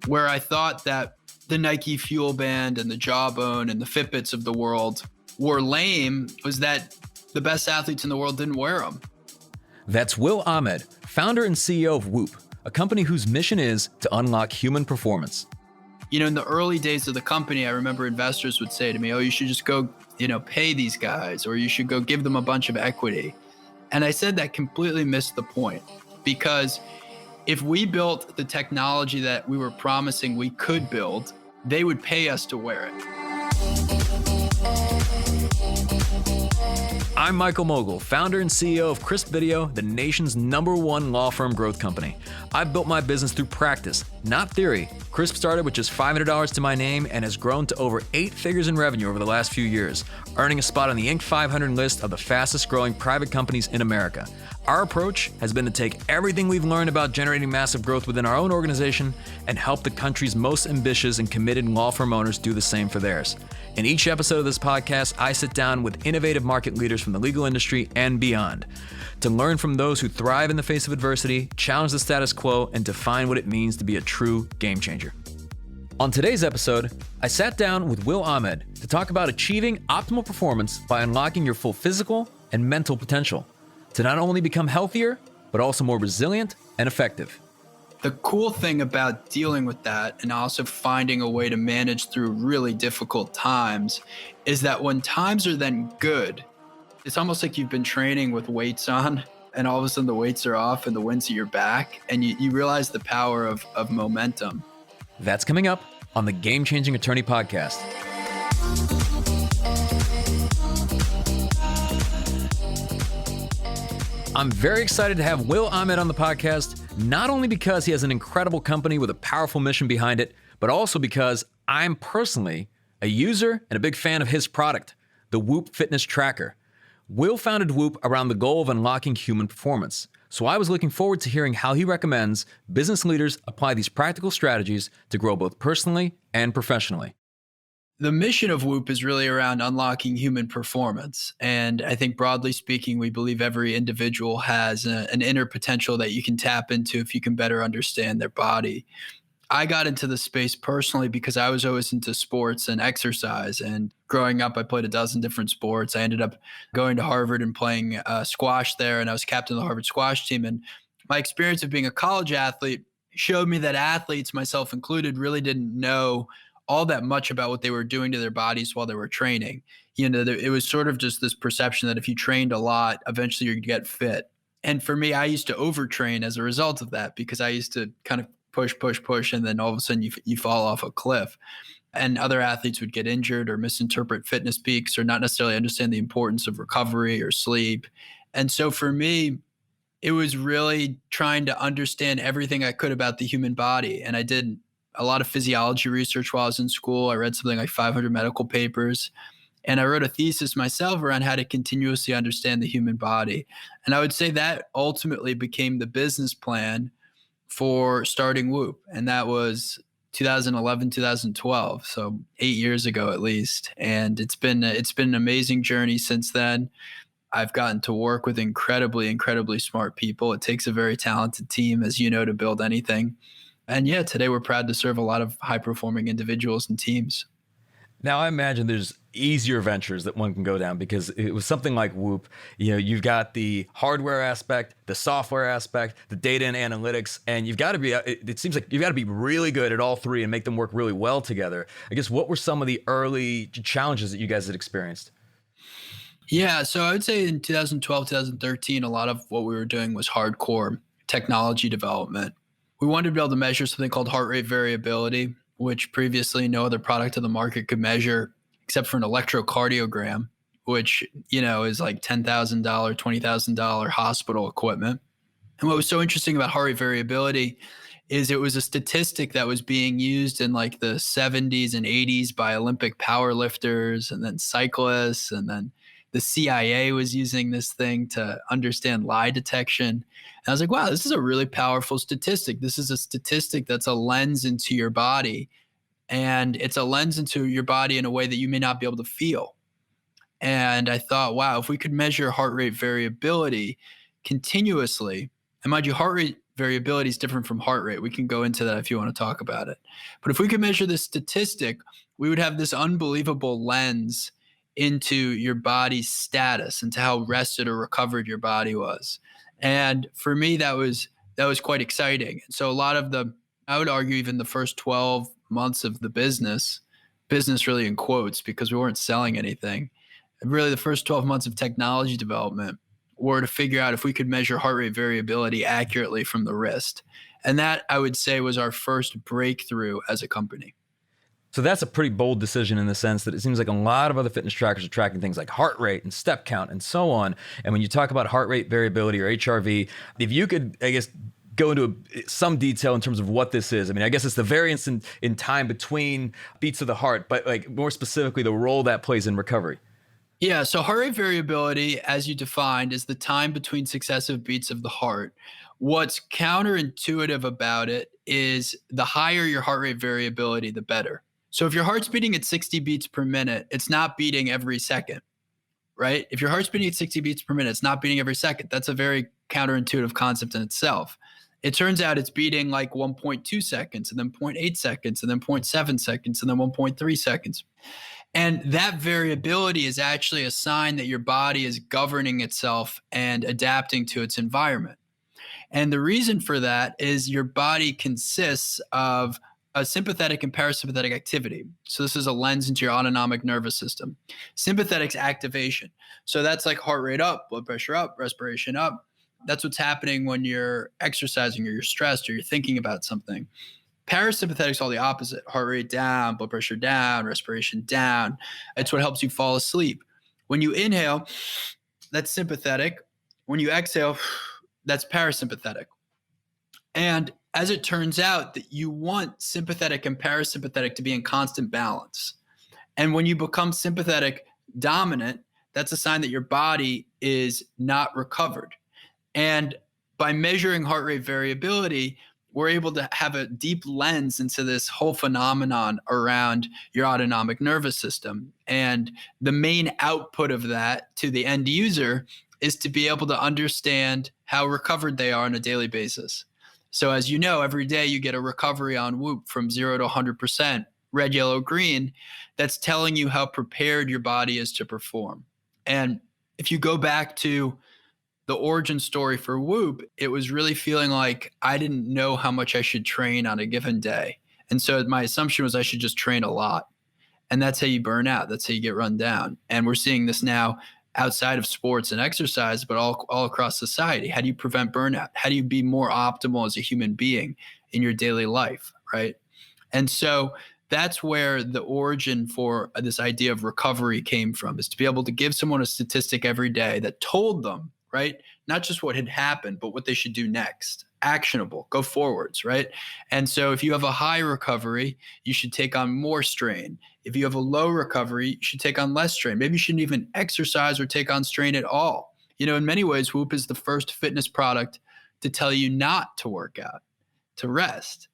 where I thought that the Nike Fuel Band and the Jawbone and the Fitbits of the world were lame was that the best athletes in the world didn't wear them. That's Will Ahmed, founder and CEO of Whoop, a company whose mission is to unlock human performance. You know, in the early days of the company, I remember investors would say to me, oh, you should just go, pay these guys, or you should go give them a bunch of equity. And I said that completely missed the point, because if we built the technology that we were promising we could build, they would pay us to wear it. I'm Michael Mogul, founder and CEO of Crisp Video, the nation's #1 law firm growth company. I've built my business through practice, not theory. Crisp started with just $500 to my name and has grown to over 8 figures in revenue over the last few years, earning a spot on the Inc. 500 list of the fastest growing private companies in America. Our approach has been to take everything we've learned about generating massive growth within our own organization and help the country's most ambitious and committed law firm owners do the same for theirs. In each episode of this podcast, I sit down with innovative market leaders from the legal industry and beyond to learn from those who thrive in the face of adversity, challenge the status quo, and define what it means to be a true game changer. On today's episode, I sat down with Will Ahmed to talk about achieving optimal performance by unlocking your full physical and mental potential to not only become healthier, but also more resilient and effective. The cool thing about dealing with that and also finding a way to manage through really difficult times is that when times are then good, it's almost like you've been training with weights on and all of a sudden the weights are off and the wind's at your back and you realize the power of momentum. That's coming up on the Game Changing Attorney Podcast. I'm very excited to have Will Ahmed on the podcast, not only because he has an incredible company with a powerful mission behind it, but also because I'm personally a user and a big fan of his product, the Whoop Fitness Tracker. Will founded Whoop around the goal of unlocking human performance. So I was looking forward to hearing how he recommends business leaders apply these practical strategies to grow both personally and professionally. The mission of Whoop is really around unlocking human performance. And I think broadly speaking, we believe every individual has an inner potential that you can tap into if you can better understand their body. I got into the space personally because I was always into sports and exercise. And growing up, I played a dozen different sports. I ended up going to Harvard and playing squash there. And I was captain of the Harvard squash team. And my experience of being a college athlete showed me that athletes, myself included, really didn't know all that much about what they were doing to their bodies while they were training. It was sort of just this perception that if you trained a lot, eventually you'd get fit. And for me, I used to overtrain as a result of that because I used to kind of push, and then all of a sudden you fall off a cliff. And other athletes would get injured or misinterpret fitness peaks or not necessarily understand the importance of recovery or sleep. And so for me, it was really trying to understand everything I could about the human body. And I did a lot of physiology research while I was in school. I read something like 500 medical papers, and I wrote a thesis myself around how to continuously understand the human body. And I would say that ultimately became the business plan for starting Whoop. And that was 2011, 2012. So 8 years ago, at least. And it's been an amazing journey since then. I've gotten to work with incredibly smart people. It takes a very talented team, as you know, to build anything. And yeah, today we're proud to serve a lot of high-performing individuals and teams. Now, I imagine there's easier ventures that one can go down because it was something like Whoop. You've got the hardware aspect, the software aspect, the data and analytics, and you've got to be, it seems like you've got to be really good at all three and make them work really well together. I guess, what were some of the early challenges that you guys had experienced? Yeah, so I would say in 2012, 2013, a lot of what we were doing was hardcore technology development. We wanted to be able to measure something called heart rate variability, which previously no other product on the market could measure except for an electrocardiogram, which, is like $10,000, $20,000 hospital equipment. And what was so interesting about heart rate variability is it was a statistic that was being used in like the 70s and 80s by Olympic powerlifters and then cyclists, and then the CIA was using this thing to understand lie detection. And I was like, wow, this is a really powerful statistic. This is a statistic that's a lens into your body. And it's a lens into your body in a way that you may not be able to feel. And I thought, wow, if we could measure heart rate variability continuously, and mind you, heart rate variability is different from heart rate. We can go into that if you want to talk about it. But if we could measure this statistic, we would have this unbelievable lens into your body's status, into how rested or recovered your body was. And for me, that was quite exciting. So a lot of the, I would argue, even the first 12 months of the business really in quotes, because we weren't selling anything, really the first 12 months of technology development were to figure out if we could measure heart rate variability accurately from the wrist. And that, I would say, was our first breakthrough as a company. So that's a pretty bold decision in the sense that it seems like a lot of other fitness trackers are tracking things like heart rate and step count and so on. And when you talk about heart rate variability or HRV, if you could, I guess, go into some detail in terms of what this is. I mean, I guess it's the variance in time between beats of the heart, but like more specifically, the role that plays in recovery. Yeah, so heart rate variability, as you defined, is the time between successive beats of the heart. What's counterintuitive about it is the higher your heart rate variability, the better. So if your heart's beating at 60 beats per minute, it's not beating every second, right? If your heart's beating at 60 beats per minute, it's not beating every second. That's a very counterintuitive concept in itself. It turns out it's beating like 1.2 seconds, and then 0.8 seconds, and then 0.7 seconds, and then 1.3 seconds. And that variability is actually a sign that your body is governing itself and adapting to its environment. And the reason for that is your body consists of a sympathetic and parasympathetic activity. So this is a lens into your autonomic nervous system. Sympathetic's activation. So that's like heart rate up, blood pressure up, respiration up. That's what's happening when you're exercising or you're stressed or you're thinking about something. Parasympathetic's all the opposite. Heart rate down, blood pressure down, respiration down. It's what helps you fall asleep. When you inhale, that's sympathetic. When you exhale, that's parasympathetic. And as it turns out, that you want sympathetic and parasympathetic to be in constant balance. And when you become sympathetic dominant, that's a sign that your body is not recovered. And by measuring heart rate variability, we're able to have a deep lens into this whole phenomenon around your autonomic nervous system. And the main output of that to the end user is to be able to understand how recovered they are on a daily basis. So as you know, every day you get a recovery on Whoop from 0 to 100%, red, yellow, green. That's telling you how prepared your body is to perform. And if you go back to the origin story for Whoop, it was really feeling like I didn't know how much I should train on a given day. And so my assumption was I should just train a lot. And that's how you burn out. That's how you get run down. And we're seeing this now outside of sports and exercise, but all across society. How do you prevent burnout? How do you be more optimal as a human being in your daily life, right? And so that's where the origin for this idea of recovery came from, is to be able to give someone a statistic every day that told them, right, not just what had happened, but what they should do next. Actionable, go forwards, right? And so if you have a high recovery, you should take on more strain. If you have a low recovery, you should take on less strain. Maybe you shouldn't even exercise or take on strain at all. You know, in many ways, Whoop is the first fitness product to tell you not to work out, to rest.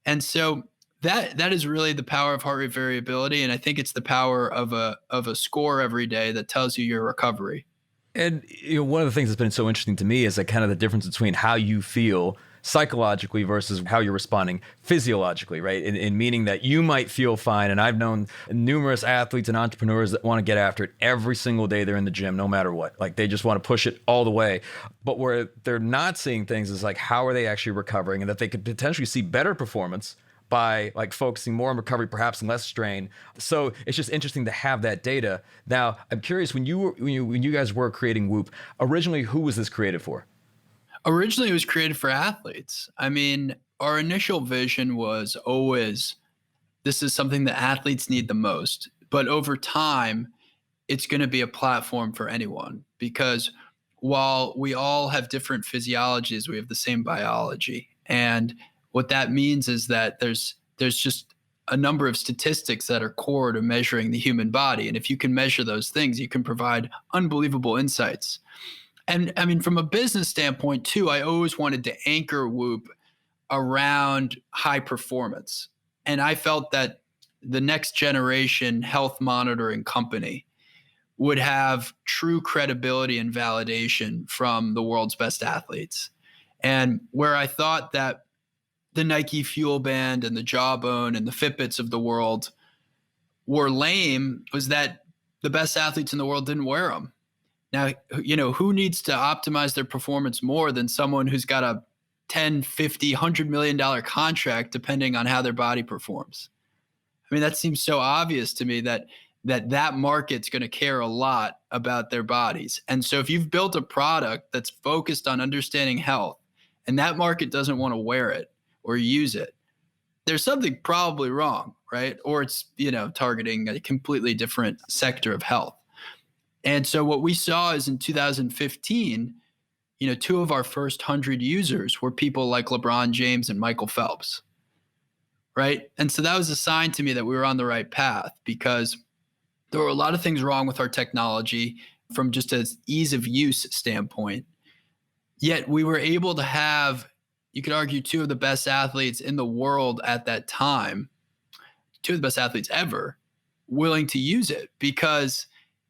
And so that is really the power of heart rate variability. And I think it's the power of a score every day that tells you your recovery. And one of the things that's been so interesting to me is like kind of the difference between how you feel psychologically versus how you're responding physiologically, right? In meaning that you might feel fine. And I've known numerous athletes and entrepreneurs that want to get after it every single day they're in the gym, no matter what. Like they just want to push it all the way. But where they're not seeing things is like, how are they actually recovering? And that they could potentially see better performance by like focusing more on recovery, perhaps and less strain. So it's just interesting to have that data. Now, I'm curious, when you guys were creating Whoop, originally, who was this created for? Originally, it was created for athletes. I mean, our initial vision was always, this is something that athletes need the most. But over time, it's going to be a platform for anyone, because while we all have different physiologies, we have the same biology. And what that means is that there's just a number of statistics that are core to measuring the human body. And if you can measure those things, you can provide unbelievable insights. And I mean, from a business standpoint too, I always wanted to anchor Whoop around high performance. And I felt that the next generation health monitoring company would have true credibility and validation from the world's best athletes. And where I thought that the Nike Fuel Band and the Jawbone and the Fitbits of the world were lame was that the best athletes in the world didn't wear them. Now, who needs to optimize their performance more than someone who's got a 10, 50, $100 million contract, depending on how their body performs? I mean, that seems so obvious to me that market's going to care a lot about their bodies. And so if you've built a product that's focused on understanding health and that market doesn't want to wear it or use it, there's something probably wrong, right? Or it's, targeting a completely different sector of health. And so what we saw is in 2015, two of our first 100 users were people like LeBron James and Michael Phelps, right? And so that was a sign to me that we were on the right path, because there were a lot of things wrong with our technology from just an ease of use standpoint. Yet we were able to have, you could argue, two of the best athletes in the world at that time, two of the best athletes ever, willing to use it, because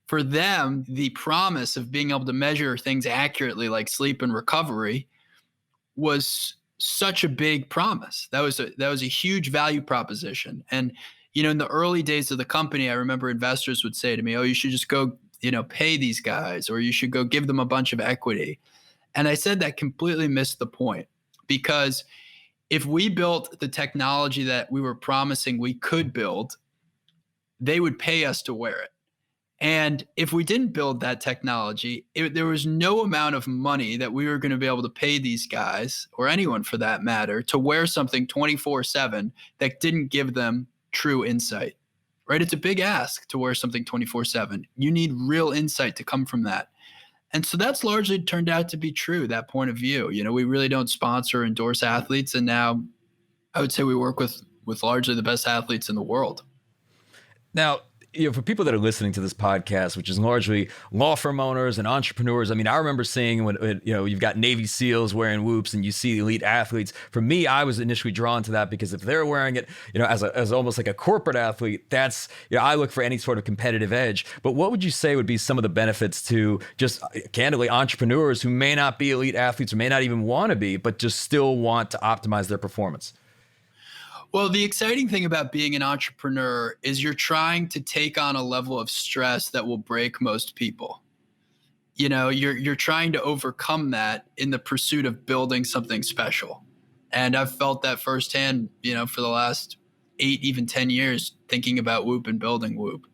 for them, the promise of being able to measure things accurately like sleep and recovery was such a big promise. That was a huge value proposition. And, in the early days of the company, I remember investors would say to me, "Oh, you should just go, pay these guys, or you should go give them a bunch of equity." And I said that completely missed the point, because if we built the technology that we were promising we could build, they would pay us to wear it. And if we didn't build that technology, there was no amount of money that we were going to be able to pay these guys, or anyone for that matter, to wear something 24/7 that didn't give them true insight, right? It's a big ask to wear something 24/7. You need real insight to come from that. And so that's largely turned out to be true, that point of view. We really don't sponsor or endorse athletes. And now I would say we work with largely the best athletes in the world. Now, for people that are listening to this podcast, which is largely law firm owners and entrepreneurs, I mean, I remember seeing when you've got Navy SEALs wearing whoops and you see elite athletes. For me, I was initially drawn to that because if they're wearing it, as almost like a corporate athlete, that's, I look for any sort of competitive edge. But what would you say would be some of the benefits to just candidly entrepreneurs who may not be elite athletes or may not even want to be, but just still want to optimize their performance? Well, the exciting thing about being an entrepreneur is you're trying to take on a level of stress that will break most people. You're trying to overcome that in the pursuit of building something special. And I've felt that firsthand, for the last 8, even 10 years, thinking about Whoop and building Whoop.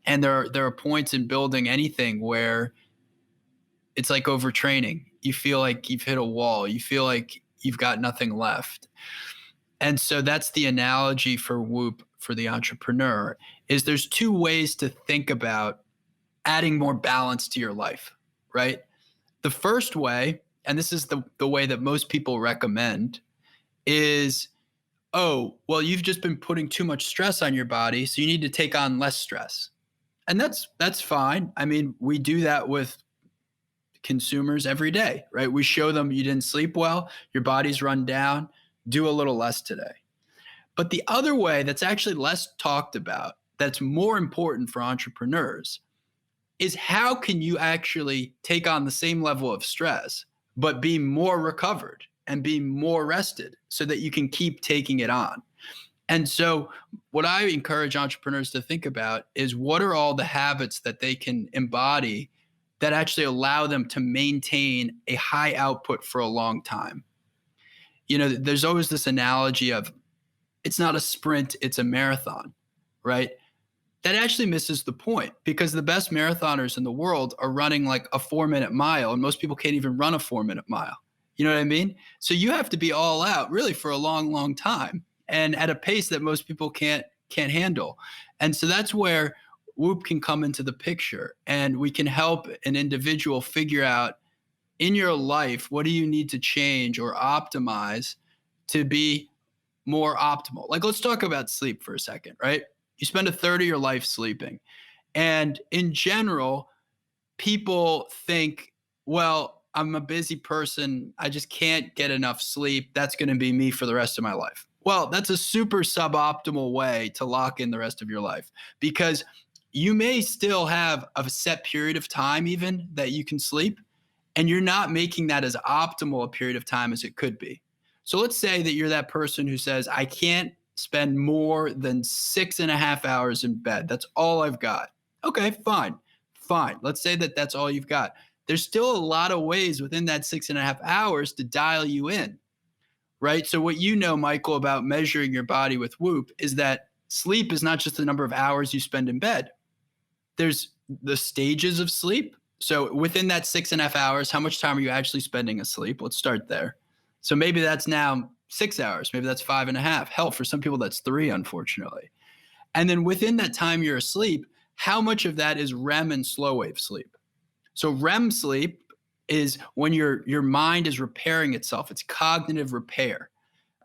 And there are points in building anything where it's like overtraining. You feel like you've hit a wall. You feel like you've got nothing left. And so that's the analogy for Whoop for the entrepreneur, is there's two ways to think about adding more balance to your life, right? The first way, and this is the way that most people recommend, is, oh, well, you've just been putting too much stress on your body, so you need to take on less stress. And that's fine. I mean, we do that with consumers every day, right? We show them you didn't sleep well, your body's run down, do a little less today. But the other way that's actually less talked about, that's more important for entrepreneurs, is how can you actually take on the same level of stress, but be more recovered and be more rested so that you can keep taking it on. And so what I encourage entrepreneurs to think about is, what are all the habits that they can embody that actually allow them to maintain a high output for a long time? There's always this analogy of, it's not a sprint, it's a marathon, right? That actually misses the point, because the best marathoners in the world are running like a 4-minute mile, and most people can't even run a 4-minute mile. You know what I mean? So you have to be all out really for a long, long time, and at a pace that most people can't handle. And so that's where Whoop can come into the picture, and we can help an individual figure out, in your life, what do you need to change or optimize to be more optimal? Like, let's talk about sleep for a second, right? You spend a third of your life sleeping. And in general, people think, well, I'm a busy person, I just can't get enough sleep, that's going to be me for the rest of my life. Well, that's a super suboptimal way to lock in the rest of your life, because you may still have a set period of time even that you can sleep, and you're not making that as optimal a period of time as it could be. So let's say that you're that person who says, I can't spend more than 6.5 hours in bed. That's all I've got. Okay, fine. Fine. Let's say that that's all you've got. There's still a lot of ways within that 6.5 hours to dial you in, right? So, what you know, Michael, about measuring your body with Whoop is that sleep is not just the number of hours you spend in bed, there's the stages of sleep. So within that 6.5 hours, how much time are you actually spending asleep? Let's start there. So maybe that's now 6 hours. Maybe that's 5.5. Hell, for some people, that's 3, unfortunately. And then within that time you're asleep, how much of that is REM and slow wave sleep? So REM sleep is when your mind is repairing itself. It's cognitive repair.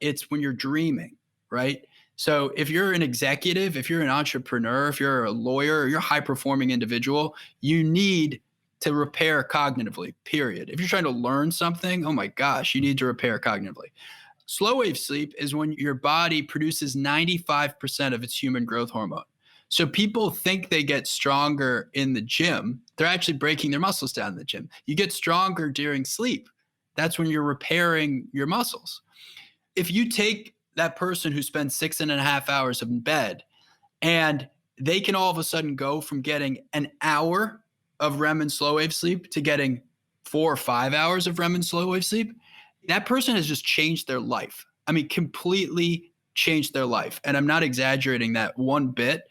It's when you're dreaming, right? So if you're an executive, if you're an entrepreneur, if you're a lawyer, or you're a high performing individual, you need to repair cognitively, period. If you're trying to learn something, oh my gosh, you need to repair cognitively. Slow wave sleep is when your body produces 95% of its human growth hormone. So people think they get stronger in the gym. They're actually breaking their muscles down in the gym. You get stronger during sleep. That's when you're repairing your muscles. If you take that person who spends 6.5 hours in bed and they can all of a sudden go from getting an hour of REM and slow wave sleep to getting 4 or 5 hours of REM and slow wave sleep, that person has just changed their life. I mean, completely changed their life. And I'm not exaggerating that one bit.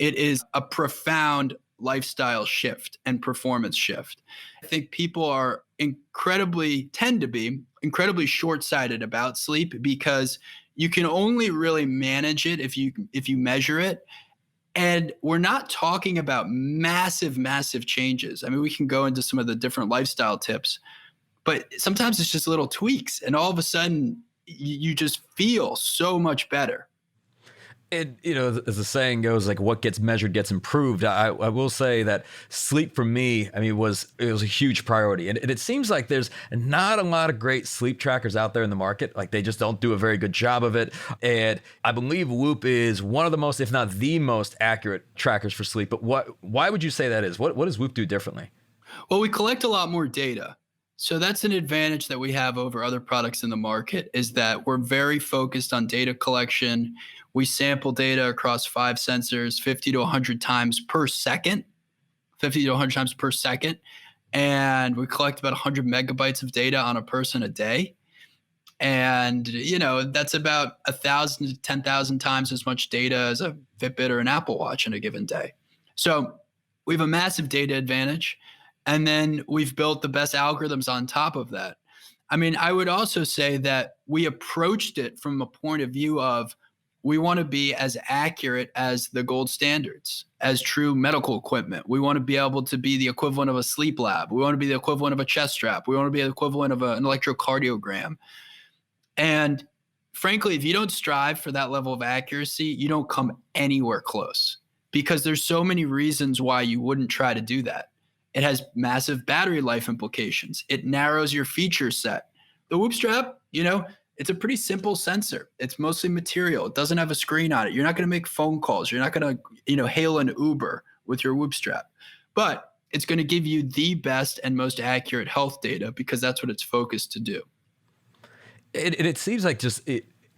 It is a profound lifestyle shift and performance shift. I think people tend to be incredibly short-sighted about sleep because you can only really manage it if you measure it. And we're not talking about massive, massive changes. I mean, we can go into some of the different lifestyle tips, but sometimes it's just little tweaks, and all of a sudden you just feel so much better. It, as the saying goes, like what gets measured gets improved. I will say that sleep for me, I mean, it was a huge priority, and it seems like there's not a lot of great sleep trackers out there in the market. Like they just don't do a very good job of it. And I believe Whoop is one of the most, if not the most accurate trackers for sleep. But why would you say that is? What does Whoop do differently? Well, we collect a lot more data. So that's an advantage that we have over other products in the market, is that we're very focused on data collection. We sample data across 5 sensors 50 to 100 times per second, 50 to 100 times per second. And we collect about 100 megabytes of data on a person a day. And, that's about 1,000 to 10,000 times as much data as a Fitbit or an Apple Watch in a given day. So we have a massive data advantage. And then we've built the best algorithms on top of that. I mean, I would also say that we approached it from a point of view of we want to be as accurate as the gold standards, as true medical equipment. We want to be able to be the equivalent of a sleep lab. We want to be the equivalent of a chest strap. We want to be the equivalent of an electrocardiogram. And frankly, if you don't strive for that level of accuracy, you don't come anywhere close, because there's so many reasons why you wouldn't try to do that. It has massive battery life implications. It narrows your feature set. The Whoop strap, it's a pretty simple sensor. It's mostly material. It doesn't have a screen on it. You're not going to make phone calls. You're not going to, hail an Uber with your Whoop strap. But it's going to give you the best and most accurate health data, because that's what it's focused to do. It seems like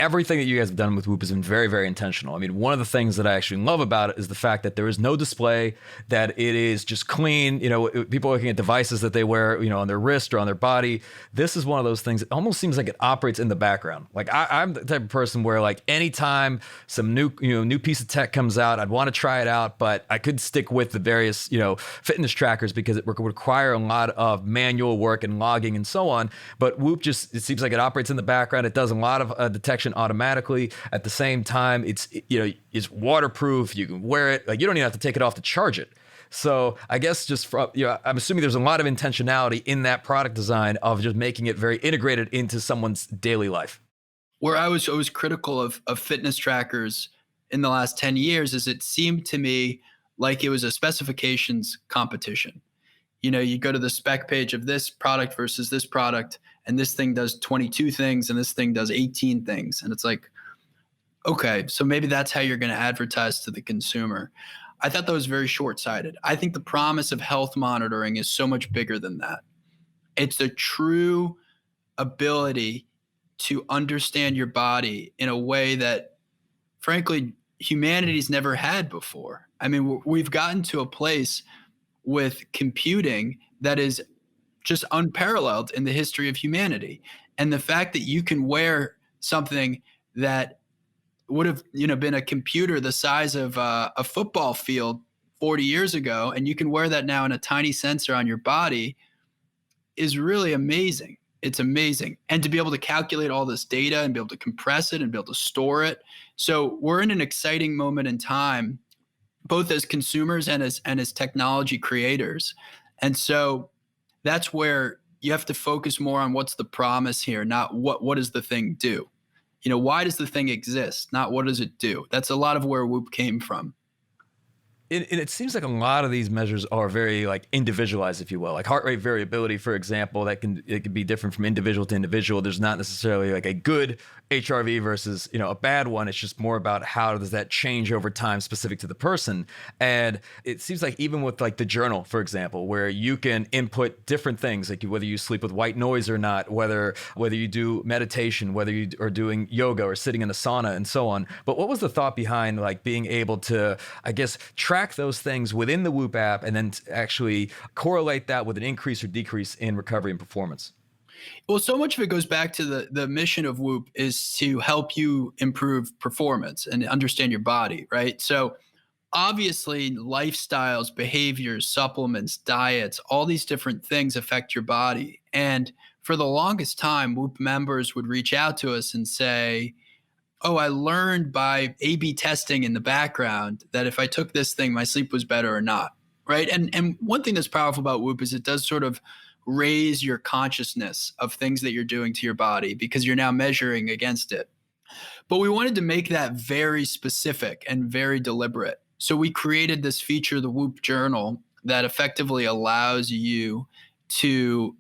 everything that you guys have done with Whoop has been very, very intentional. I mean, one of the things that I actually love about it is the fact that there is no display, that it is just clean. People looking at devices that they wear, on their wrist or on their body. This is one of those things. It almost seems like it operates in the background. Like I'm the type of person where, like, anytime some new piece of tech comes out, I'd want to try it out, but I could stick with the various, fitness trackers, because it would require a lot of manual work and logging and so on. But Whoop it seems like it operates in the background. It does a lot of detection automatically. At the same time, it's waterproof. You can wear it. Like, you don't even have to take it off to charge it. So I guess I'm assuming there's a lot of intentionality in that product design of just making it very integrated into someone's daily life. Where I was always critical of fitness trackers in the last 10 years is it seemed to me like it was a specifications competition. You go to the spec page of this product versus this product, and this thing does 22 things and this thing does 18 things. And it's like, okay, so maybe that's how you're going to advertise to the consumer. I thought that was very short-sighted. I think the promise of health monitoring is so much bigger than that. It's the true ability to understand your body in a way that, frankly, humanity's never had before. I mean, we've gotten to a place with computing that is just unparalleled in the history of humanity. And the fact that you can wear something that would have, been a computer the size of a football field 40 years ago, and you can wear that now in a tiny sensor on your body is really amazing. It's amazing. And to be able to calculate all this data and be able to compress it and be able to store it. So we're in an exciting moment in time, both as consumers and as technology creators. And so that's where you have to focus more on what's the promise here, not what does the thing do. Why does the thing exist, not what does it do. That's a lot of where Whoop came from. It seems like a lot of these measures are very like individualized, if you will, like heart rate variability, for example, it can be different from individual to individual. There's not necessarily like a good HRV versus, a bad one. It's just more about how does that change over time specific to the person. And it seems like even with like the journal, for example, where you can input different things, like whether you sleep with white noise or not, whether you do meditation, whether you are doing yoga or sitting in a sauna and so on. But what was the thought behind like being able to, I guess, track those things within the Whoop app and then actually correlate that with an increase or decrease in recovery and performance? Well, so much of it goes back to the mission of Whoop is to help you improve performance and understand your body, right? So obviously lifestyles, behaviors, supplements, diets, all these different things affect your body. And for the longest time, Whoop members would reach out to us and say, oh, I learned by A/B testing in the background that if I took this thing, my sleep was better or not, right? And one thing that's powerful about Whoop is it does sort of raise your consciousness of things that you're doing to your body because you're now measuring against it. But we wanted to make that very specific and very deliberate. So we created this feature, the Whoop Journal, that effectively allows you to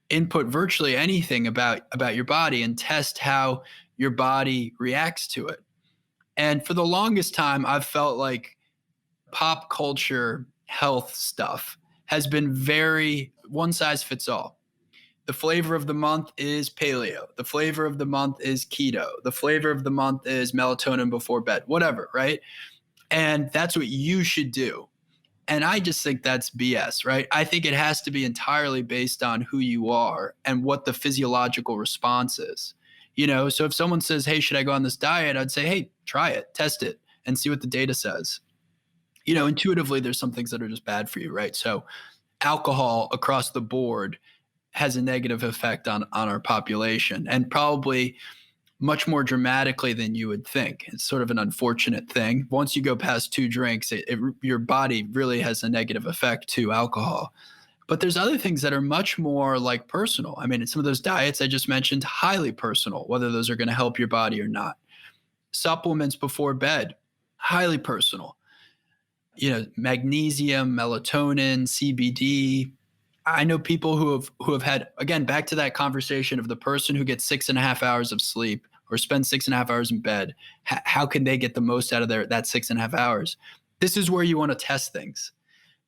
input virtually anything about your body and test how your body reacts to it. And for the longest time, I've felt like pop culture health stuff has been very one size fits all. The flavor of the month is paleo. The flavor of the month is keto. The flavor of the month is melatonin before bed, whatever, right? And that's what you should do. And I just think that's BS, right? I think it has to be entirely based on who you are and what the physiological response is. So if someone says, hey, should I go on this diet? I'd say, hey, try it, test it, and see what the data says. Intuitively, there's some things that are just bad for you, right? So alcohol across the board has a negative effect on our population, and probably much more dramatically than you would think. It's sort of an unfortunate thing. Once you go past 2 drinks, your body really has a negative effect to alcohol. But there's other things that are much more like personal. I mean, some of those diets I just mentioned, highly personal, whether those are going to help your body or not. Supplements before bed, highly personal. Magnesium, melatonin, CBD. I know people who have had, again, back to that conversation of the person who gets 6.5 hours of sleep or spends 6.5 hours in bed. How can they get the most out of that 6.5 hours? This is where you want to test things.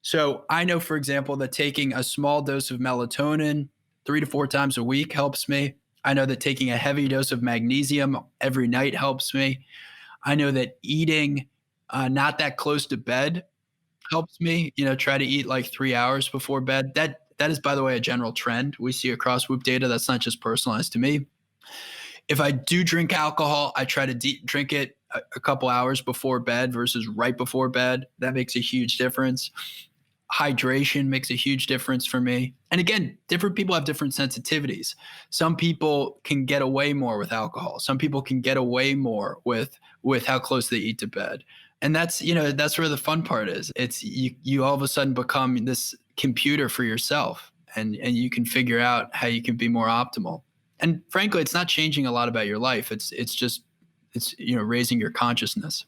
So I know, for example, that taking a small dose of melatonin 3 to 4 times a week helps me. I know that taking a heavy dose of magnesium every night helps me. I know that eating not that close to bed helps me. Try to eat like 3 hours before bed. That is, by the way, a general trend we see across Whoop data. That's not just personalized to me. If I do drink alcohol, I try to drink it a couple hours before bed versus right before bed. That makes a huge difference. Hydration makes a huge difference for me. And again, different people have different sensitivities. Some people can get away more with alcohol. Some people can get away more with how close they eat to bed. And that's where the fun part is. It's you all of a sudden become this computer for yourself, and you can figure out how you can be more optimal. And frankly, it's not changing a lot about your life. It's raising your consciousness.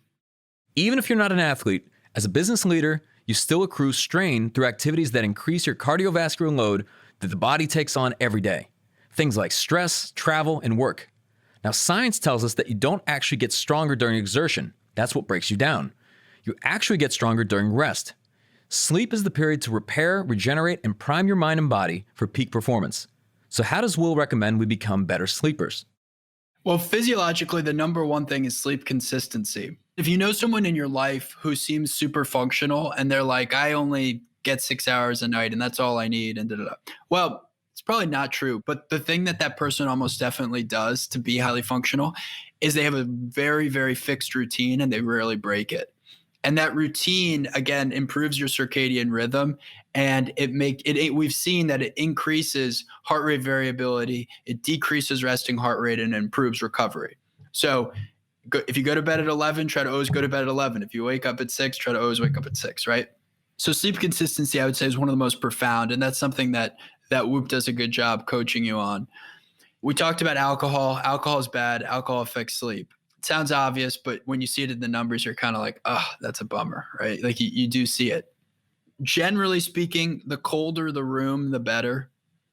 Even if you're not an athlete, as a business leader, you still accrue strain through activities that increase your cardiovascular load that the body takes on every day. Things like stress, travel, and work. Now, science tells us that you don't actually get stronger during exertion. That's what breaks you down. You actually get stronger during rest. Sleep is the period to repair, regenerate, and prime your mind and body for peak performance. So how does Will recommend we become better sleepers? Well, physiologically, the number one thing is sleep consistency. If you know someone in your life who seems super functional and they're like, I only get 6 hours a night and that's all I need, and da, da, da. Well, it's probably not true. But the thing that that person almost definitely does to be highly functional is they have a very, very fixed routine and they rarely break it. And that routine, again, improves your circadian rhythm, and we've seen that it increases heart rate variability, it decreases resting heart rate, and improves recovery. So if you go to bed at 11, try to always go to bed at 11. If you wake up at 6, try to always wake up at 6, right? So sleep consistency, I would say, is one of the most profound, and that's something that Whoop does a good job coaching you on. We talked about alcohol. Alcohol is bad. Alcohol affects sleep. It sounds obvious, but when you see it in the numbers, you're kind of like, oh, that's a bummer, right? Like you do see it. Generally speaking, the colder the room, the better.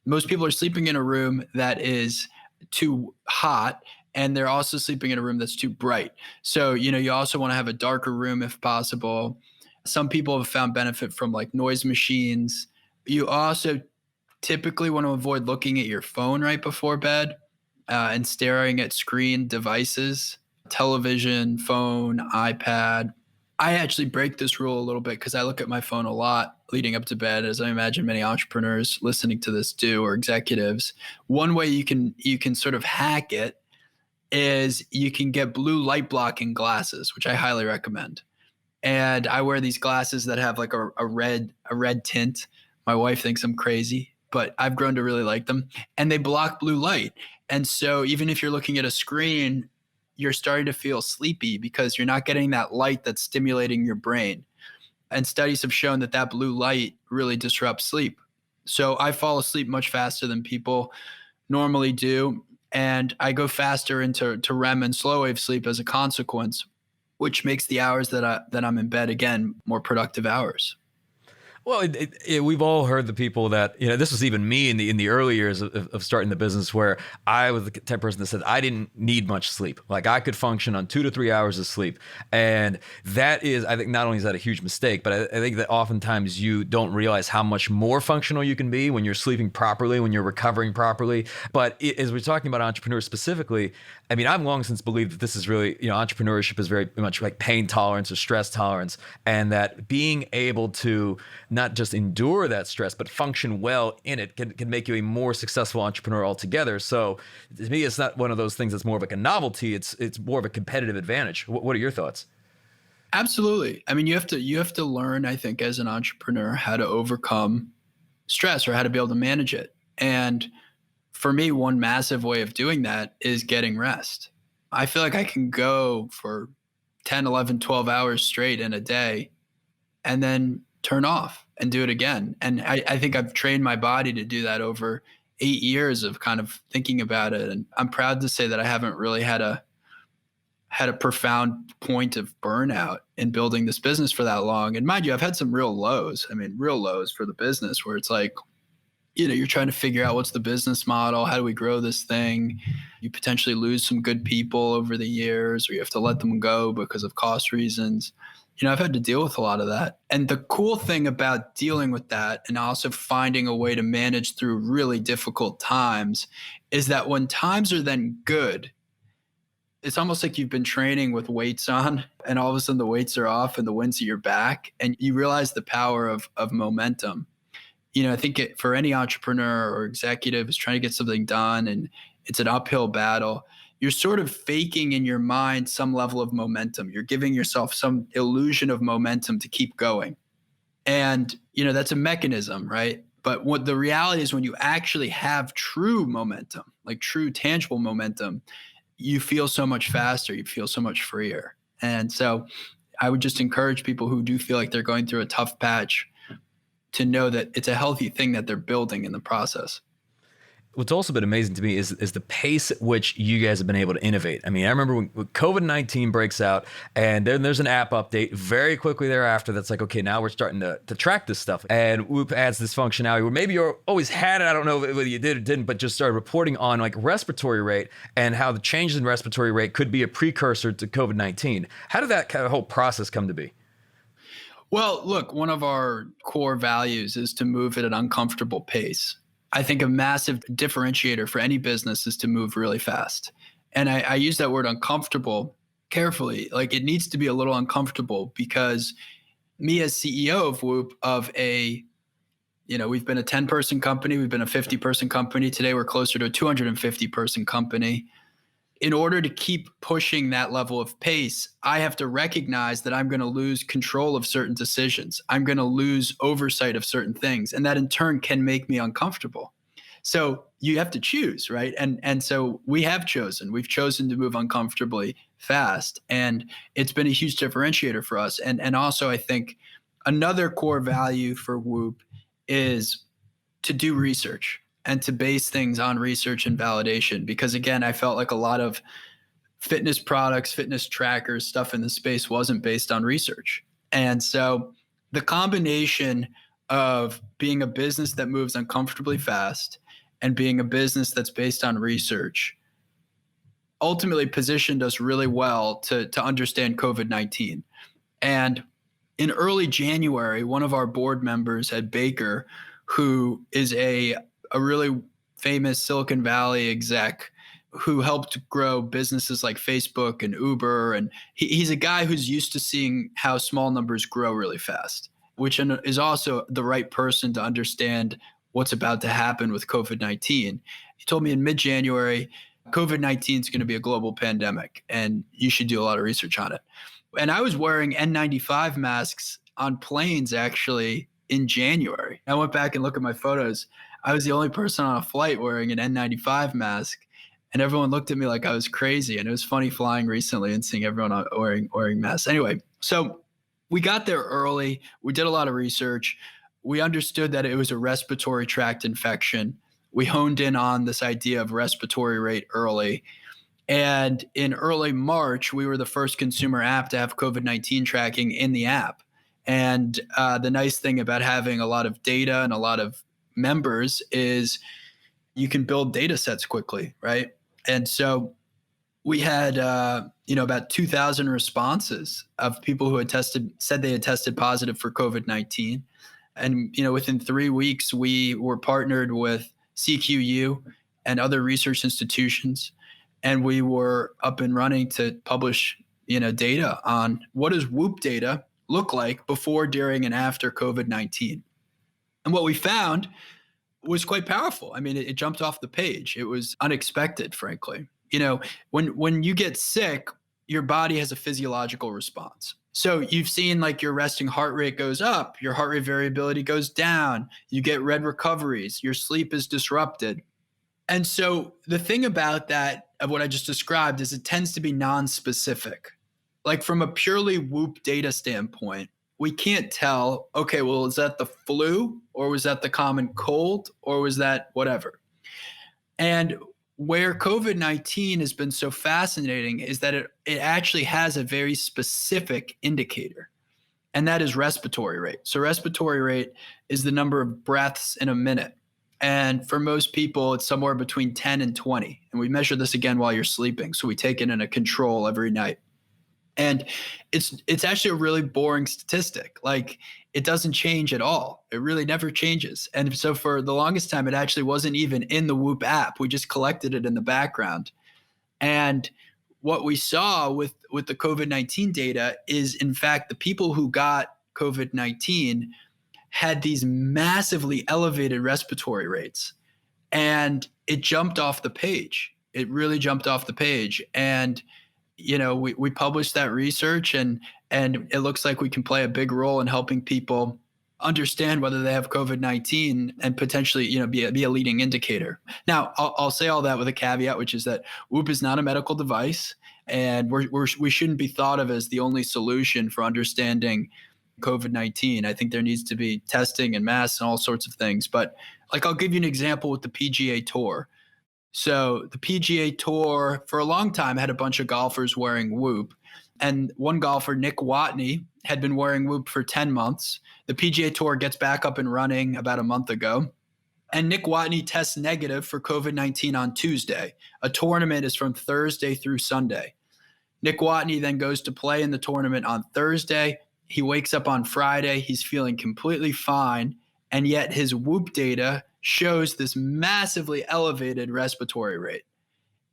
Most people are sleeping in a room that is too hot, and they're also sleeping in a room that's too bright. So, you also want to have a darker room if possible. Some people have found benefit from like noise machines. You also typically want to avoid looking at your phone right before bed and staring at screen devices, television, phone, iPad. I actually break this rule a little bit because I look at my phone a lot leading up to bed, as I imagine many entrepreneurs listening to this do, or executives. One way you can sort of hack it is you can get blue light blocking glasses, which I highly recommend. And I wear these glasses that have like a red tint. My wife thinks I'm crazy, but I've grown to really like them. And they block blue light. And so even if you're looking at a screen, you're starting to feel sleepy because you're not getting that light that's stimulating your brain. And studies have shown that that blue light really disrupts sleep. So I fall asleep much faster than people normally do. And I go faster into REM and slow wave sleep as a consequence, which makes the hours that I'm in bed, again, more productive hours. Well, we've all heard the people that, this was even me in the early years of starting the business, where I was the type of person that said I didn't need much sleep. Like I could function on 2 to 3 hours of sleep. And that is, I think not only is that a huge mistake, but I think that oftentimes you don't realize how much more functional you can be when you're sleeping properly, when you're recovering properly. But as we're talking about entrepreneurs specifically, I mean, I've long since believed that this is really, entrepreneurship is very much like pain tolerance or stress tolerance, and that being able to not just endure that stress, but function well in it can make you a more successful entrepreneur altogether. So to me, it's not one of those things that's more of like a novelty. It's more of a competitive advantage. What are your thoughts? Absolutely. I mean, you have to learn, I think, as an entrepreneur, how to overcome stress or how to be able to manage it. And for me, one massive way of doing that is getting rest. I feel like I can go for 10, 11, 12 hours straight in a day and then turn off and do it again. And I think I've trained my body to do that over 8 years of kind of thinking about it. And I'm proud to say that I haven't really had a profound point of burnout in building this business for that long. And mind you, I've had some real lows. I mean, real lows for the business where it's like, you're trying to figure out what's the business model, how do we grow this thing? You potentially lose some good people over the years, or you have to let them go because of cost reasons. I've had to deal with a lot of that. And the cool thing about dealing with that and also finding a way to manage through really difficult times is that when times are then good, it's almost like you've been training with weights on, and all of a sudden the weights are off and the wind's at your back, and you realize the power of momentum. I think for any entrepreneur or executive who's trying to get something done and it's an uphill battle, you're sort of faking in your mind some level of momentum. You're giving yourself some illusion of momentum to keep going. And, that's a mechanism, right? But what the reality is, when you actually have true momentum, like true tangible momentum, you feel so much faster, you feel so much freer. And so I would just encourage people who do feel like they're going through a tough patch to know that it's a healthy thing that they're building in the process. What's also been amazing to me is the pace at which you guys have been able to innovate. I mean, I remember when COVID-19 breaks out, and then there's an app update very quickly thereafter that's like, okay, now we're starting to track this stuff. And Whoop adds this functionality where maybe you always had it, I don't know whether you did or didn't, but just started reporting on like respiratory rate and how the changes in respiratory rate could be a precursor to COVID-19. How did that kind of whole process come to be? Well, look, one of our core values is to move at an uncomfortable pace. I think a massive differentiator for any business is to move really fast. And I use that word uncomfortable carefully. Like it needs to be a little uncomfortable because me as CEO of Whoop, we've been a 10-person company, we've been a 50-person company. Today we're closer to a 250-person company. In order to keep pushing that level of pace, I have to recognize that I'm going to lose control of certain decisions. I'm going to lose oversight of certain things. And that in turn can make me uncomfortable. So you have to choose, right? And so we've chosen to move uncomfortably fast. And it's been a huge differentiator for us. And also I think another core value for Whoop is to do research and to base things on research and validation. Because again, I felt like a lot of fitness products, fitness trackers, stuff in the space wasn't based on research. And so the combination of being a business that moves uncomfortably fast and being a business that's based on research ultimately positioned us really well to understand COVID-19. And in early January, one of our board members at Baker, who is a really famous Silicon Valley exec who helped grow businesses like Facebook and Uber. And he's a guy who's used to seeing how small numbers grow really fast, which is also the right person to understand what's about to happen with COVID-19. He told me in mid-January, COVID-19 is going to be a global pandemic and you should do a lot of research on it. And I was wearing N95 masks on planes actually in January. I went back and looked at my photos. I was the only person on a flight wearing an N95 mask, and everyone looked at me like I was crazy. And it was funny flying recently and seeing everyone wearing masks. Anyway, so we got there early. We did a lot of research. We understood that it was a respiratory tract infection. We honed in on this idea of respiratory rate early. And in early March, we were the first consumer app to have COVID-19 tracking in the app. And the nice thing about having a lot of data and a lot of members is you can build data sets quickly, right? And so we had about 2,000 responses of people who had said they had tested positive for COVID-19. And within 3 weeks, we were partnered with CQU and other research institutions, and we were up and running to publish data on what does Whoop data look like before, during, and after COVID-19. And what we found was quite powerful. I mean, it jumped off the page. It was unexpected, frankly. When you get sick, your body has a physiological response. So you've seen like your resting heart rate goes up, your heart rate variability goes down, you get red recoveries, your sleep is disrupted. And so the thing about that, of what I just described, is it tends to be non-specific. Like from a purely Whoop data standpoint, we can't tell, okay, well, is that the flu or was that the common cold or was that whatever? And where COVID-19 has been so fascinating is that it actually has a very specific indicator, and that is respiratory rate. So respiratory rate is the number of breaths in a minute. And for most people, it's somewhere between 10 and 20. And we measure this again while you're sleeping. So we take it in a control every night. And it's actually a really boring statistic. Like it doesn't change at all. It really never changes. And so for the longest time, it actually wasn't even in the Whoop app. We just collected it in the background. And what we saw with the COVID-19 data is, in fact, the people who got COVID-19 had these massively elevated respiratory rates. And it jumped off the page. It really jumped off the page. And we published that research, and it looks like we can play a big role in helping people understand whether they have COVID-19 and potentially, be a leading indicator. Now, I'll say all that with a caveat, which is that Whoop is not a medical device, and we shouldn't be thought of as the only solution for understanding COVID-19. I think there needs to be testing and masks and all sorts of things. But like, I'll give you an example with the PGA Tour. So the PGA Tour for a long time had a bunch of golfers wearing Whoop. And one golfer, Nick Watney, had been wearing Whoop for 10 months. The PGA Tour gets back up and running about a month ago. And Nick Watney tests negative for COVID-19 on Tuesday. A tournament is from Thursday through Sunday. Nick Watney then goes to play in the tournament on Thursday. He wakes up on Friday, he's feeling completely fine, and yet his Whoop data shows this massively elevated respiratory rate.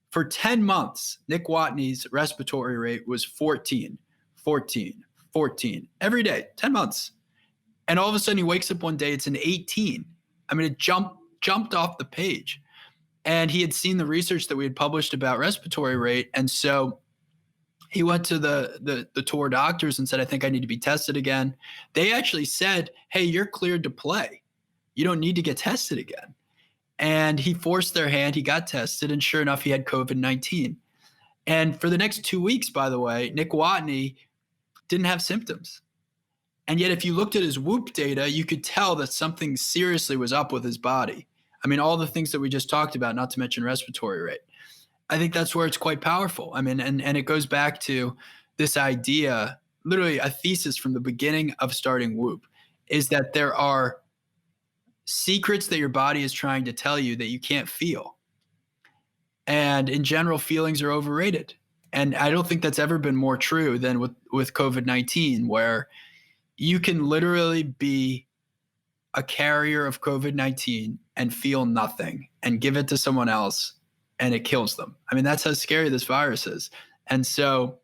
For 10 months, Nick Watney's respiratory rate was 14, 14, 14 every day, 10 months. And all of a sudden he wakes up one day, it's an 18. I mean, it jumped off the page. And he had seen the research that we had published about respiratory rate. And so he went to the tour doctors and said, I think I need to be tested again. They actually said, hey, you're cleared to play. You don't need to get tested again. And he forced their hand. He got tested. And sure enough, he had COVID-19. And for the next 2 weeks, by the way, Nick Watney didn't have symptoms. And yet, if you looked at his Whoop data, you could tell that something seriously was up with his body. I mean, all the things that we just talked about, not to mention respiratory rate. I think that's where it's quite powerful. I mean, and it goes back to this idea, literally a thesis from the beginning of starting Whoop, is that there are secrets that your body is trying to tell you that you can't feel. And in general, feelings are overrated. And I don't think that's ever been more true than with COVID-19, where you can literally be a carrier of COVID-19 and feel nothing and give it to someone else and it kills them. I mean, that's how scary this virus is. And so,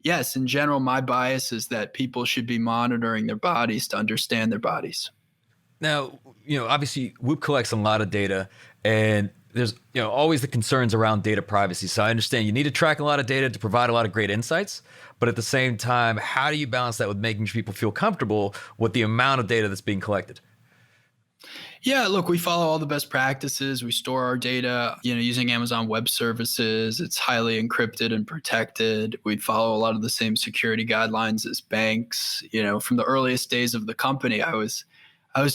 yes, in general, my bias is that people should be monitoring their bodies to understand their bodies. Now, obviously Whoop collects a lot of data, and there's, always the concerns around data privacy. So I understand you need to track a lot of data to provide a lot of great insights, but at the same time, how do you balance that with making people feel comfortable with the amount of data that's being collected? Yeah, look, we follow all the best practices. We store our data, using Amazon Web Services. It's highly encrypted and protected. We follow a lot of the same security guidelines as banks. From the earliest days of the company, I was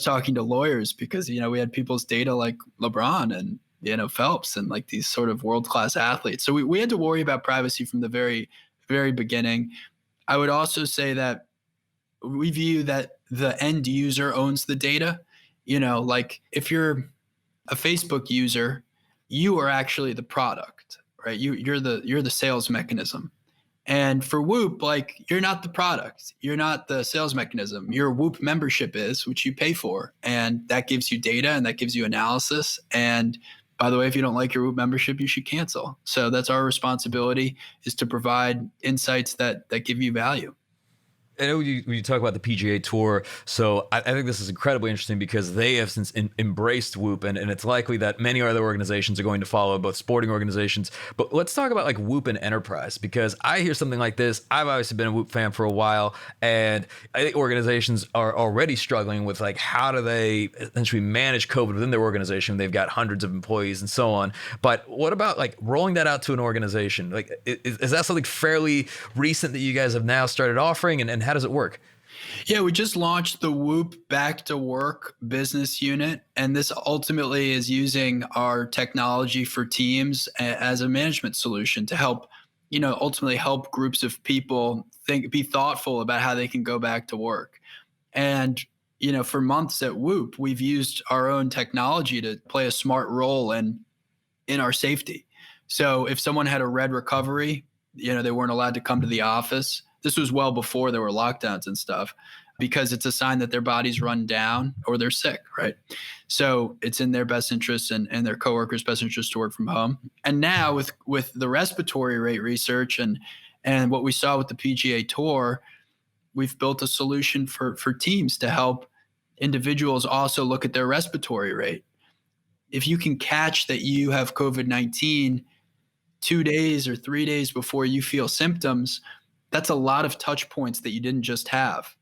talking to lawyers because, we had people's data like LeBron and, Phelps and like these sort of world-class athletes. So we had to worry about privacy from the very, very beginning. I would also say that we view that the end user owns the data. Like if you're a Facebook user, you are actually the product, right? You're the sales mechanism. And for Whoop, like you're not the product, you're not the sales mechanism. Your Whoop membership is, which you pay for, and that gives you data and that gives you analysis. And by the way, if you don't like your Whoop membership, you should cancel. So that's our responsibility, is to provide insights that give you value. I know you talk about the PGA Tour, so I think this is incredibly interesting because they have since embraced Whoop, and it's likely that many other organizations are going to follow, both sporting organizations. But let's talk about like Whoop and enterprise, because I hear something like this. I've obviously been a Whoop fan for a while, and I think organizations are already struggling with like how do they essentially manage COVID within their organization. They've got hundreds of employees and so on. But what about like rolling that out to an organization? Like, is that something fairly recent that you guys have now started offering, and how does it work? Yeah, we just launched the Whoop Back to Work business unit, and this ultimately is using our technology for teams as a management solution to help, ultimately help groups of people be thoughtful about how they can go back to work. And, for months at Whoop, we've used our own technology to play a smart role in our safety. So if someone had a red recovery, they weren't allowed to come to the office. This was well before there were lockdowns and stuff, because it's a sign that their body's run down or they're sick, right? So it's in their best interest and their coworkers' best interest to work from home. And now with the respiratory rate research and what we saw with the PGA Tour, we've built a solution for teams to help individuals also look at their respiratory rate. If you can catch that you have COVID-19 2 days or 3 days before you feel symptoms, that's a lot of touch points that you didn't just have.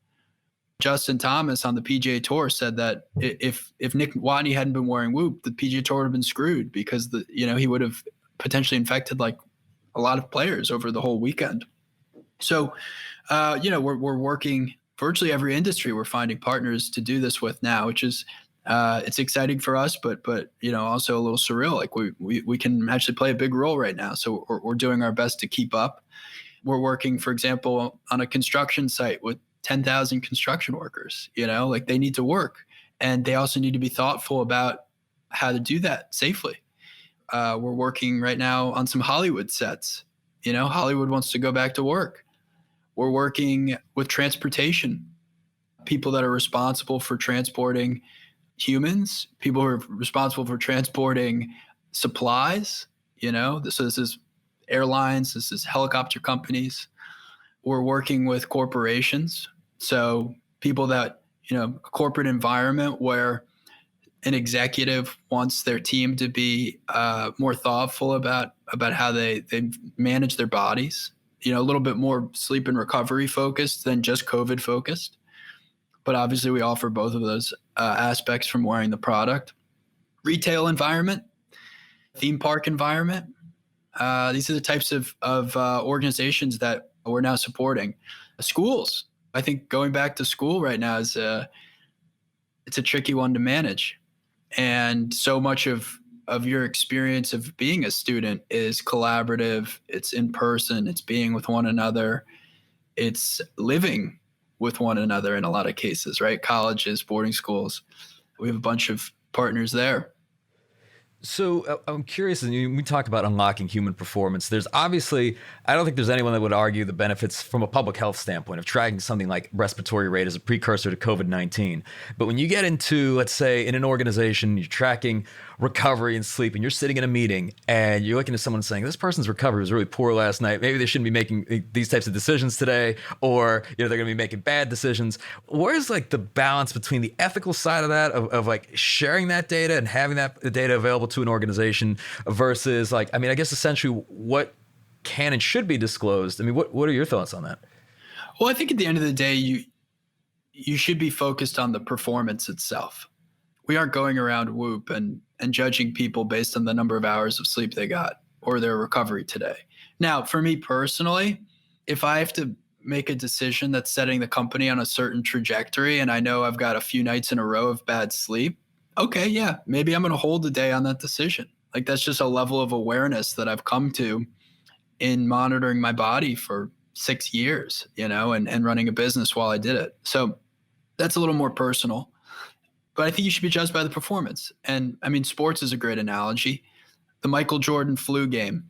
Justin Thomas on the PGA Tour said that if Nick Watney hadn't been wearing Whoop, the PGA Tour would have been screwed, because he would have potentially infected like a lot of players over the whole weekend. So, we're working virtually every industry. We're finding partners to do this with now, which is it's exciting for us, but also a little surreal. Like we can actually play a big role right now. So we're doing our best to keep up. We're working, for example, on a construction site with 10,000 construction workers, like they need to work, and they also need to be thoughtful about how to do that safely. We're working right now on some Hollywood sets. Hollywood wants to go back to work. We're working with transportation, people that are responsible for transporting humans, people who are responsible for transporting supplies, so this is airlines, this is helicopter companies. We're working with corporations. So people that, a corporate environment where an executive wants their team to be more thoughtful about how they manage their bodies, a little bit more sleep and recovery focused than just COVID focused. But obviously we offer both of those aspects from wearing the product. Retail environment, theme park environment. These are the types of organizations that we're now supporting. Schools. I think going back to school right now it's a tricky one to manage. And so much of your experience of being a student is collaborative, it's in person, it's being with one another, it's living with one another in a lot of cases, right? Colleges, boarding schools. We have a bunch of partners there. So I'm curious, and we talk about unlocking human performance. There's obviously, I don't think there's anyone that would argue the benefits from a public health standpoint of tracking something like respiratory rate as a precursor to COVID-19. But when you get into, let's say, in an organization, you're tracking recovery and sleep, and you're sitting in a meeting and you're looking at someone saying, this person's recovery was really poor last night. Maybe they shouldn't be making these types of decisions today, or they're going to be making bad decisions. Where's like the balance between the ethical side of that, of like sharing that data and having that data available to an organization versus I guess essentially what can and should be disclosed? I mean, what are your thoughts on that? Well, I think at the end of the day, you should be focused on the performance itself. We aren't going around Whoop and judging people based on the number of hours of sleep they got or their recovery today. Now, for me personally, if I have to make a decision that's setting the company on a certain trajectory and I know I've got a few nights in a row of bad sleep, okay, yeah, maybe I'm going to hold the day on that decision. Like that's just a level of awareness that I've come to in monitoring my body for 6 years, and running a business while I did it. So that's a little more personal. But I think you should be judged by the performance. And I mean, sports is a great analogy. The Michael Jordan flu game,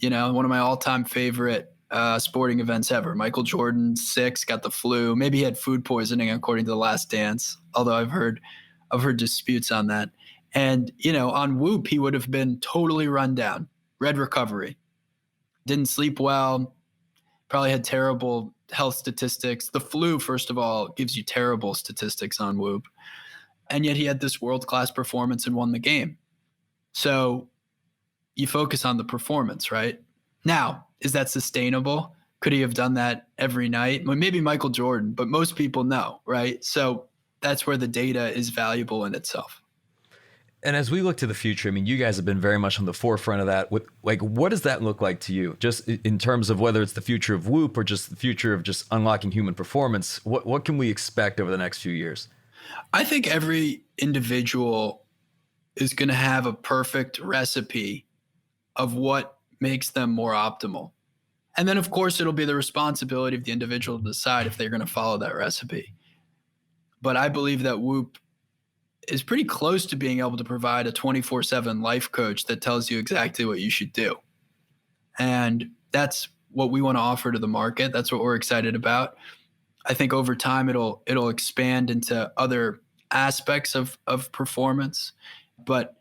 one of my all-time favorite sporting events ever. Michael Jordan, 6, got the flu. Maybe he had food poisoning according to The Last Dance, although I've heard disputes on that. And, on Whoop, he would have been totally run down, red recovery, didn't sleep well, probably had terrible health statistics. The flu, first of all, gives you terrible statistics on Whoop. And yet he had this world-class performance and won the game. So you focus on the performance, right? Now, is that sustainable? Could he have done that every night? Well, maybe Michael Jordan, but most people know, right? So that's where the data is valuable in itself. And as we look to the future, I mean, you guys have been very much on the forefront of that. What does that look like to you? Just in terms of whether it's the future of Whoop or just the future of just unlocking human performance, what can we expect over the next few years? I think every individual is going to have a perfect recipe of what makes them more optimal. And then, of course, it'll be the responsibility of the individual to decide if they're going to follow that recipe. But I believe that Whoop is pretty close to being able to provide a 24/7 life coach that tells you exactly what you should do. And that's what we want to offer to the market. That's what we're excited about. I think over time it'll expand into other aspects of performance. But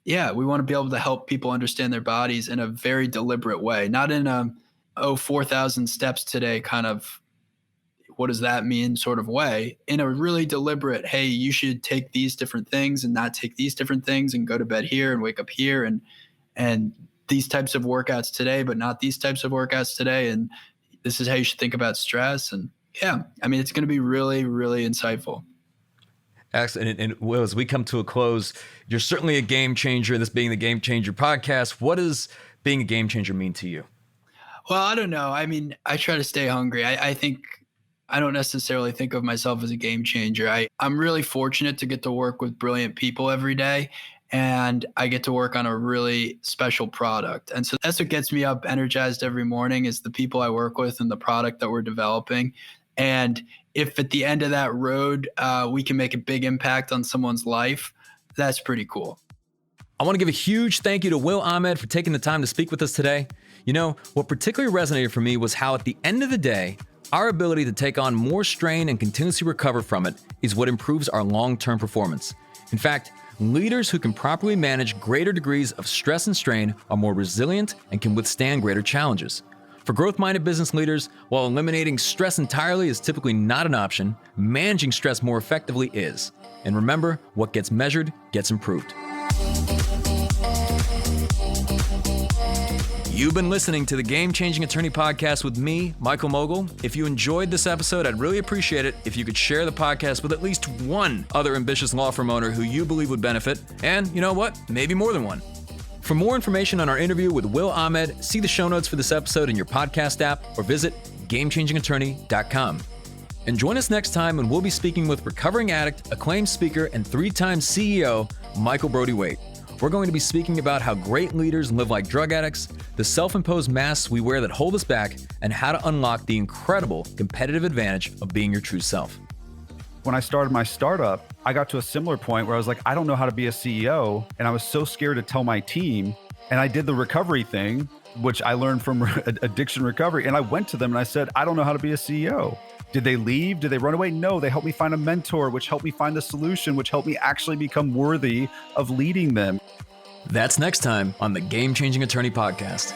yeah, we want to be able to help people understand their bodies in a very deliberate way, not in a 4,000 steps today kind of what does that mean sort of way, in a really deliberate, hey, you should take these different things and not take these different things and go to bed here and wake up here and these types of workouts today, but not these types of workouts today. And this is how you should think about stress. And yeah, I mean, it's going to be really, really insightful. Excellent. And Will, as we come to a close, you're certainly a game changer, this being the Game Changer podcast. What does being a game changer mean to you? Well, I don't know. I mean, I try to stay hungry. I think I don't necessarily think of myself as a game changer. I'm really fortunate to get to work with brilliant people every day, and I get to work on a really special product. And so that's what gets me up energized every morning is the people I work with and the product that we're developing. And if at the end of that road, we can make a big impact on someone's life, that's pretty cool. I want to give a huge thank you to Will Ahmed for taking the time to speak with us today. What particularly resonated for me was how at the end of the day, Our ability to take on more strain and continuously recover from it is what improves our long-term performance. In fact, leaders who can properly manage greater degrees of stress and strain are more resilient and can withstand greater challenges. For growth-minded business leaders, while eliminating stress entirely is typically not an option, managing stress more effectively is. And remember, what gets measured gets improved. You've been listening to the Game Changing Attorney Podcast with me, Michael Mogul. If you enjoyed this episode, I'd really appreciate it if you could share the podcast with at least one other ambitious law firm owner who you believe would benefit, and you know what, maybe more than one. For more information on our interview with Will Ahmed, see the show notes for this episode in your podcast app or visit GameChangingAttorney.com. And join us next time when we'll be speaking with recovering addict, acclaimed speaker, and 3-time CEO, Michael Brody-Waite. We're going to be speaking about how great leaders live like drug addicts, the self-imposed masks we wear that hold us back, and how to unlock the incredible competitive advantage of being your true self. When I started my startup, I got to a similar point where I was like, I don't know how to be a CEO. And I was so scared to tell my team. And I did the recovery thing, which I learned from addiction recovery. And I went to them and I said, I don't know how to be a CEO. Did they leave? Did they run away? No, they helped me find a mentor, which helped me find the solution, which helped me actually become worthy of leading them. That's next time on the Game Changing Attorney Podcast.